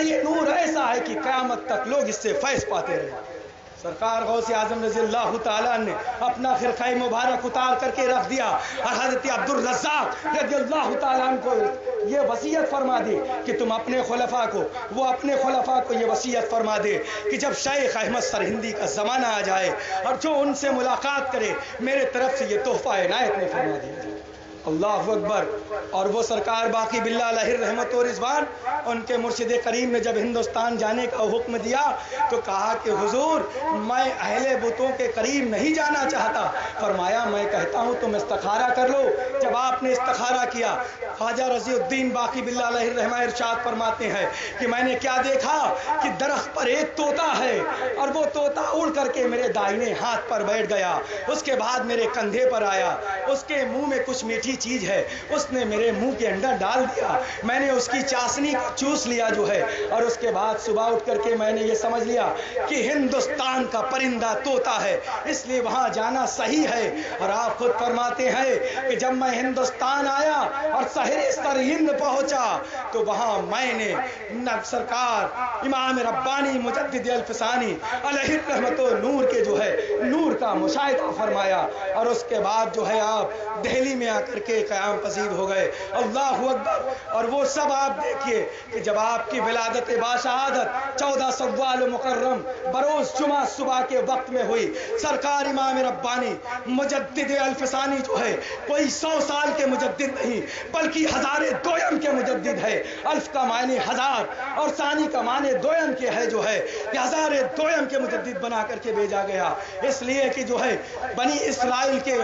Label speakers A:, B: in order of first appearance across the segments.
A: یہ نور ایسا ہے کہ قیامت تک لوگ اس سے فیض پاتے رہے۔ سرکار غوث اعظم رضی اللہ تعالیٰ نے اپنا خرقہ مبارک اتار کر کے رکھ دیا اور حضرت عبدالرزاق رضی اللہ تعالیٰ عنہ کو یہ وصیت فرما دی کہ تم اپنے خلفاء کو، وہ اپنے خلفاء کو یہ وصیت فرما دے کہ جب شیخ احمد سرہندی کا زمانہ آ جائے اور جو ان سے ملاقات کرے میرے طرف سے یہ تحفہ عنایت میں فرما دیا جائے۔ اللہ اکبر۔ اور وہ سرکار باقی باللہ علیہ رحمت و رضوان، ان کے مرشد کریم نے جب ہندوستان جانے کا حکم دیا تو کہا کہ حضور میں اہل بتوں کے قریب نہیں جانا چاہتا۔ فرمایا میں کہتا ہوں تم استخارہ کر لو۔ جب آپ نے استخارہ کیا، خواجہ رضی الدین باقی باللہ علیہ رحمہ ارشاد فرماتے ہیں کہ میں نے کیا دیکھا کہ درخت پر ایک طوطا ہے اور وہ طوطا اڑ کر کے میرے دائنے ہاتھ پر بیٹھ گیا، اس کے بعد میرے کندھے پر آیا، اس کے منہ میں کچھ میٹھی چیز ہے، اس نے میرے منہ کے اندر ڈال دیا، میں نے اس کی چاشنی کو چوس لیا جو ہے، اور اس کے بعد صبح اٹھ کر کے میں نے یہ سمجھ لیا کہ ہندوستان کا پرندہ طوطا ہے، اس لیے وہاں جانا صحیح ہے۔ اور آپ خود فرماتے ہیں کہ جب میں ہندوستان آیا اور سرہند پہنچا تو وہاں میں نے سرکار امام ربانی مجدد الفسانی علیہ رحمت و نور کے جو ہے نور کا مشاہدہ فرمایا، اور اس کے بعد جو ہے آپ دہلی میں آ کر کے قیام پذیر ہو گئے۔ اللہ اکبر۔ اور وہ سب آپ دیکھیے کہ جب آپ کی ولادت باشہادت 14 سوال مکرم بروز جمعہ صبح کے وقت میں ہوئی، سرکار امام ربانی مجدد الفسانی جو ہے کوئی 100 سال کے مجدد نہیں بلکہ ہزار دویم کے مجدد ہے۔ الف کا معنی ہزار اور ثانی کا معنی دویم کے ہے جو ہے کہ ہزار دویم کے مجدد بنا کر کے بھیجا گیا، اس لیے کہ جو ہے بنی اسرائیل کے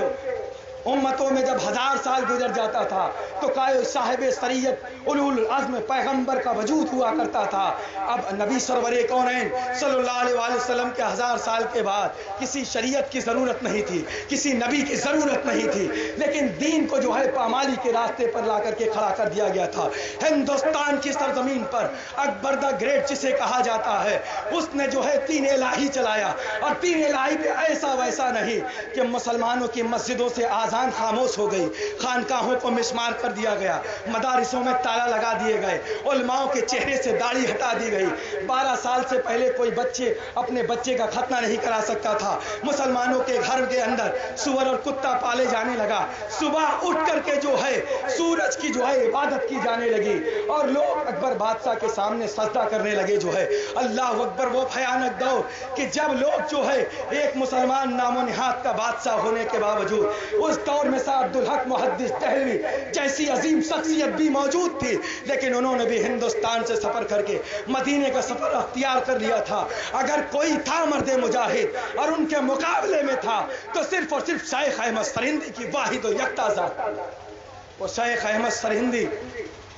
A: امتوں میں جب 1000 سال گزر جاتا تھا تو صاحب سریت اولو العزم پیغمبر کا وجود ہوا کرتا تھا۔ اب نبی سرور کونین صلی اللہ علیہ وآلہ وسلم کے 1000 سال کے بعد کسی شریعت کی ضرورت نہیں تھی، کسی نبی کی ضرورت نہیں تھی، لیکن دین کو جو ہے پامالی کے راستے پر لا کر کے کھڑا کر دیا گیا تھا۔ ہندوستان کی سرزمین پر اکبر دا گریٹ جسے کہا جاتا ہے، اس نے جو ہے 3 الہی چلایا، اور 3 الہی پہ ایسا ویسا نہیں کہ مسلمانوں کی مسجدوں سے آزان خاموش ہو گئی، خانقاہوں کو مسمار کر دیا گیا، مدارسوں میں تالا لگا دیے گئے، علماء کے چہرے سے داڑھی ہٹا دی گئی۔ 12 سال سے پہلے کوئی بچے اپنے بچے کا ختنہ نہیں کرا سکتا تھا۔ مسلمانوں کے گھر کے اندر سور اور کتا پالے جانے لگا، صبح اٹھ کر کے جو ہے سورج کی جو ہے عبادت کی جانے لگی، اور لوگ اکبر بادشاہ کے سامنے سجدہ کرنے لگے جو ہے۔ اللہ اکبر۔ وہ بھیانک دور کہ جب لوگ جو ہے ایک مسلمان نام و نہاد کا بادشاہ ہونے کے باوجود اس دور میں صاحب عبدالحق محدث دہلوی جیسی عظیم شخصیت بھی موجود تھی، لیکن انہوں نے بھی ہندوستان سے سفر کر کے مدینے کا سفر اختیار کر لیا تھا۔ اگر کوئی تھا مرد مجاہد اور ان کے مقابلے میں تھا تو صرف اور صرف شیخ احمد سرہندی کی واحد و یکتا ذات، وہ شیخ احمد سرہندی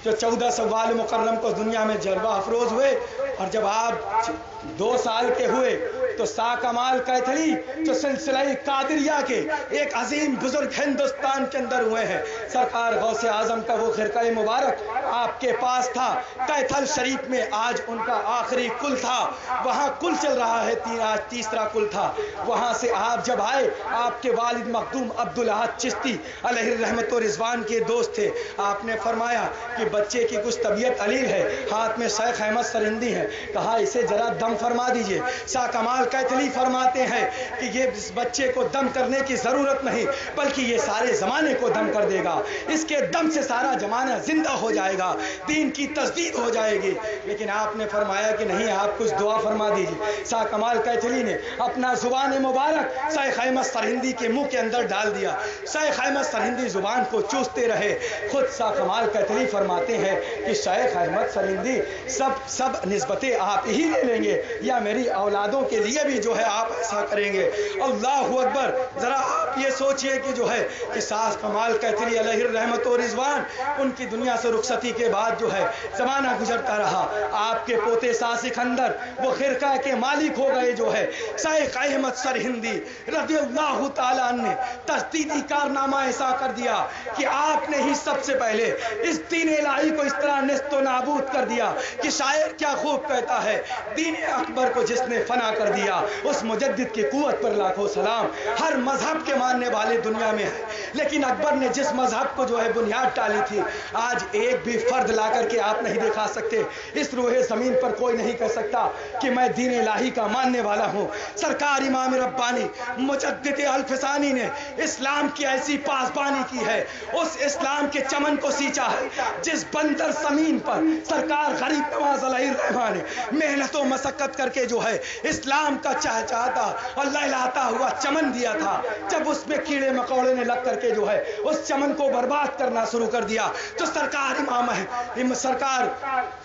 A: جو 14 سوال مکرم کو دنیا میں جلوہ افروز ہوئے، اور جب آپ 2 سال کے ہوئے تو سا کمال کیتھلی جو سلسلہ قادریہ کے ایک عظیم بزرگ ہندوستان کے اندر ہوئے ہیں، سرکار غوث اعظم کا وہ خرقہ مبارک آپ کے پاس تھا، کیتھل شریف میں آج ان کا آخری کل تھا، وہاں کل چل رہا ہے، آج تیسرا کل تھا۔ وہاں سے آپ جب آئے، آپ کے والد مخدوم عبدالاحد چشتی علیہ رحمت و رضوان کے دوست تھے، آپ نے فرمایا کہ بچے کی کچھ طبیعت علیل ہے، ہاتھ میں شیخ احمد سرہندی ہے، کہا اسے ذرا دم فرما دیجئے۔ شاہ کمال کیتھلی فرماتے ہیں کہ یہ اس بچے کو دم کرنے کی ضرورت نہیں بلکہ یہ سارے زمانے کو دم کر دے گا، اس کے دم سے سارا زمانہ زندہ ہو جائے گا، دین کی تجدید ہو جائے گی۔ لیکن آپ نے فرمایا کہ نہیں، آپ کچھ دعا فرما دیجئے۔ شاہ کمال کیتھلی نے اپنا زبان مبارک شیخ احمد سرہندی کے منہ کے اندر ڈال دیا، شیخ احمد سرہندی زبان کو چوستے رہے۔ خود شاہ کمال کیتھلی فرماتے ہیں کہ شیخ احمد سرہندی سب نسبتیں آپ ہی لے لیں گے یا میری اولادوں کے لیے بھی جو ہے آپ ایسا کریں گے۔ اللہ اکبر۔ ذرا آپ یہ سوچئے کہ جو ہے کہ شاہ کمال کیتھلی علیہ رحمت و رضوان ان کی دنیا سے رخصتی کے بعد جو ہے زمانہ گزرتا رہا، آپ کے پوتے شاہ سکندر وہ خرقہ کے مالک ہو گئے جو ہے۔ شیخ احمد سرہندی رضی اللہ تعالیٰ عنہ نے تجدیدی کارنامہ ایسا کر دیا کہ آپ نے ہی سب سے پہلے اس دین الہی کو اس طرح نیست و نابود کر دیا کہ شاعر کیا خوب کہتا ہے، دین اکبر کو جس نے فنا کر دیا اس مجدد کی قوت پر لاکھوں سلام۔ ہر مذہب کے ماننے والے دنیا میں ہیں، لیکن اکبر نے جس مذہب کو جو ہے بنیاد ڈالی تھی، آج ایک بھی فرد لا کر کے آپ نہیں دکھا سکتے۔ اس روح زمین پر کوئی نہیں کہہ سکتا کہ میں دین الہی کا ماننے والا ہوں۔ سرکار امام ربانی مجدد الفسانی نے اسلام کی ایسی پاسبانی کی ہے، اس اسلام کے چمن کو سینچا ہے جس بندر زمین پر سرکار غریب نواز علیہ الرحمٰن نے محنت و مشقت کر کے جو ہے اسلام کا چہچہاتا اور لہلاتا ہوا چمن دیا تھا۔ جب اس میں کیڑے مکوڑے نے لگ کر کے جو ہے اس چمن کو برباد کرنا شروع کر دیا، تو سرکار سرکار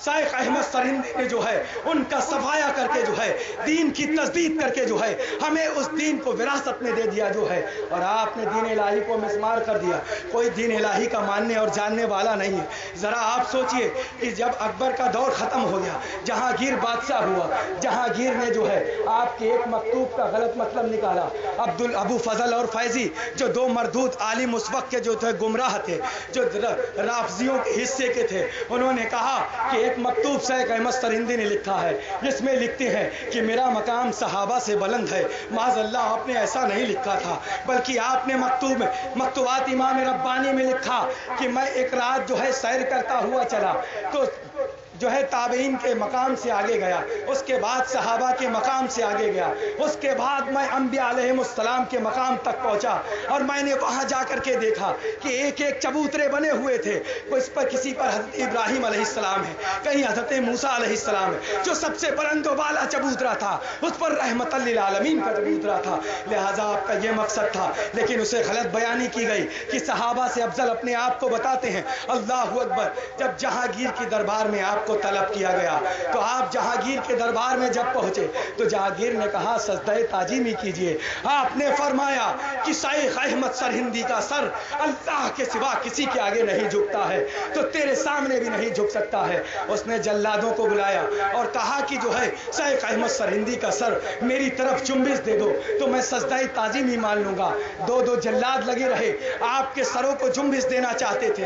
A: شیخ احمد سرہندی نے جو ہے ان کا صفایا کر کے جو ہے دین کی تجدید کر کے جو ہے ہمیں اس دین کو وراثت میں دے دیا جو ہے، اور آپ نے دین الہی کو مسمار کر دیا۔ کوئی دین الہی کا ماننے اور جاننے والا نہیں ہے۔ ذرا آپ سوچئے کہ جب اکبر کا دور ختم ہو گیا، جہانگیر بادشاہ ہوا، جہانگیر نے جو ہے آپ کے ایک مکتوب کا غلط مطلب نکالا۔ ابو فضل اور فیضی جو دو مردود عالم اس وقت کے جو تھے گمراہ تھے، جو رافضیوں کے حصے کے تھے، انہوں نے کہا کہ ایک مکتوب شیخ احمد سرہندی نے لکھا ہے، جس میں لکھتے ہیں کہ میرا مقام صحابہ سے بلند ہے۔ معاذ اللہ، آپ نے ایسا نہیں لکھا تھا، بلکہ آپ نے مکتوبات امام ربانی میں لکھا کہ میں ایک رات جو ہے سیر کرتا ہوا چلا تو جو ہے تابعین کے مقام سے آگے گیا، اس کے بعد صحابہ کے مقام سے آگے گیا، اس کے بعد میں انبیاء علیہ السلام کے مقام تک پہنچا، اور میں نے وہاں جا کر کے دیکھا کہ ایک ایک چبوترے بنے ہوئے تھے، کسی پر حضرت ابراہیم علیہ السلام ہے، کہیں حضرت موسیٰ علیہ السلام ہے، جو سب سے بلند و بالا چبوترا تھا اس پر رحمت للعالمین کا چبوترا تھا۔ لہٰذا آپ کا یہ مقصد تھا، لیکن اسے غلط بیانی کی گئی کہ صحابہ سے افضل اپنے آپ کو بتاتے ہیں۔ اللہ اکبر! جب جہانگیر کی دربار میں آپ کو طلب کیا گیا تو آپ جہانگیر کے دربار میں جب پہنچے تو جہانگیر نے کہا سجدہ تعظیمی کیجئے۔ آپ نے فرمایا کہ شیخ احمد سرہندی کا سر اللہ کے سوا کسی کے آگے نہیں جھکتا ہے تو تیرے سامنے بھی نہیں جھک سکتا ہے۔ اس نے جلادوں کو بلایا اور کہا کہ جو ہے شیخ احمد سرہندی کا سر میری طرف چنبش دے دو تو میں سجدہ تعظیمی مان لوں گا۔ دو جلاد لگے رہے، آپ کے سروں کو چنبش دینا چاہتے تھے،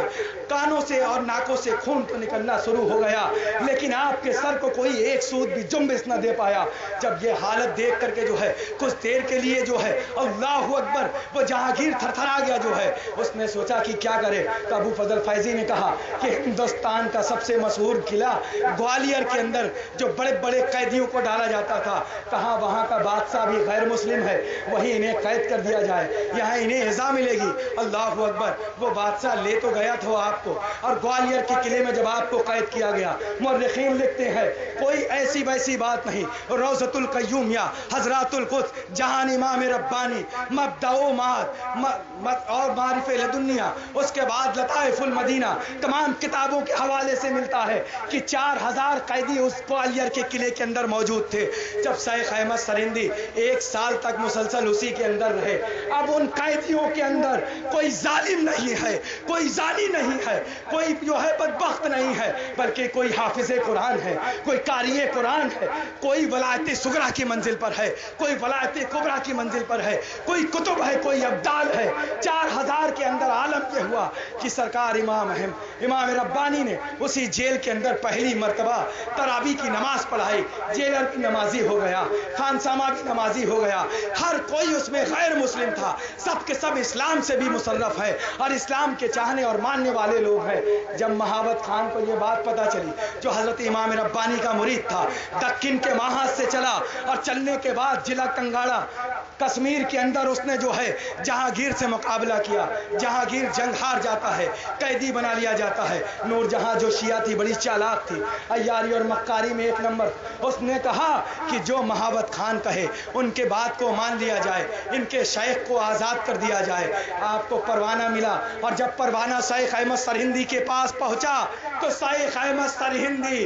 A: کانوں سے اور ناکوں سے خون تو نکلنا شروع ہو گیا، لیکن آپ کے سر کو کوئی ایک سود بھی جنبش نہ دے پایا۔ جب یہ حالت دیکھ کر کے جو ہے کچھ دیر کے لیے جو ہے اللہ اکبر وہ جہانگیر تھرتھرا گیا جو ہے، اس نے سوچا کہ کیا کرے۔ تو ابو فضل فیضی نے کہا کہ ہندوستان کا سب سے مشہور قلعہ گوالیار کے اندر جو بڑے بڑے قیدیوں کو ڈالا جاتا تھا، کہاں وہاں کا بادشاہ بھی غیر مسلم ہے، وہیں انہیں قید کر دیا جائے، یہاں انہیں عزا ملے گی۔ اللہ اکبر! وہ بادشاہ لے تو گیا تھا آپ کو، اور گوالیار کے قلعے میں جب آپ کو قید کیا گیا، مورخین لکھتے ہیں کوئی ایسی ویسی بات نہیں، روضۃ القیوم یا حضرات القدس جہان امام ربانی مبدأ و اور معارف لدنیا، اس کے بعد لطائف المدینہ، تمام کتابوں کے حوالے سے ملتا ہے کہ 4000 قیدی اس گوالیار کے قلعے کے اندر موجود تھے۔ جب شیخ احمد سرہندی 1 سال تک مسلسل اسی کے اندر رہے، اب ان قیدیوں کے اندر کوئی ظالم نہیں ہے، کوئی زانی نہیں ہے، کوئی جو ہے بدبخت نہیں ہے، بلکہ کوئی حافظ قرآن ہے، کوئی قاری قرآن ہے، کوئی ولایت صغریٰ کی منزل پر ہے، کوئی ولایت کبریٰ کی منزل پر ہے، کوئی کتب ہے، کوئی ابدال ہے۔ 4000 کے اندر عالم یہ ہوا کہ سرکار امام ربانی نے اسی جیل کے اندر پہلی مرتبہ تراویح کی نماز پڑھائی، جیلر بھی نمازی ہو گیا، خانسامہ بھی نمازی ہو گیا، ہر کوئی اس میں غیر مسلم تھا، سب کے سب اسلام سے بھی مصرف ہے اور اسلام کے چاہنے اور ماننے والے لوگ ہیں۔ جب مہابت خان کو یہ بات پتہ چلی، جو حضرت امام ربانی کا مرید تھا، دکن کے محاذ سے چلا اور چلنے کے بعد ضلع کنگاڑا کشمیر کے اندر اس نے جو ہے جہانگیر سے مقابلہ کیا۔ جہانگیر جنگ ہار جاتا ہے، قیدی بنا لیا جاتا ہے۔ نور جہاں جو شیعہ تھی بڑی چالاک تھی، عیاری اور مکاری میں 1 نمبر، اس نے کہا کہ جو مہابت خان کہے ان کے بات کو مان لیا جائے، ان کے شیخ کو آزاد کر دیا جائے۔ آپ کو پروانہ ملا، اور جب پروانہ شیخ احمد سرہندی کے پاس پہنچا تو شیخ احمد سرہندی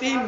A: 3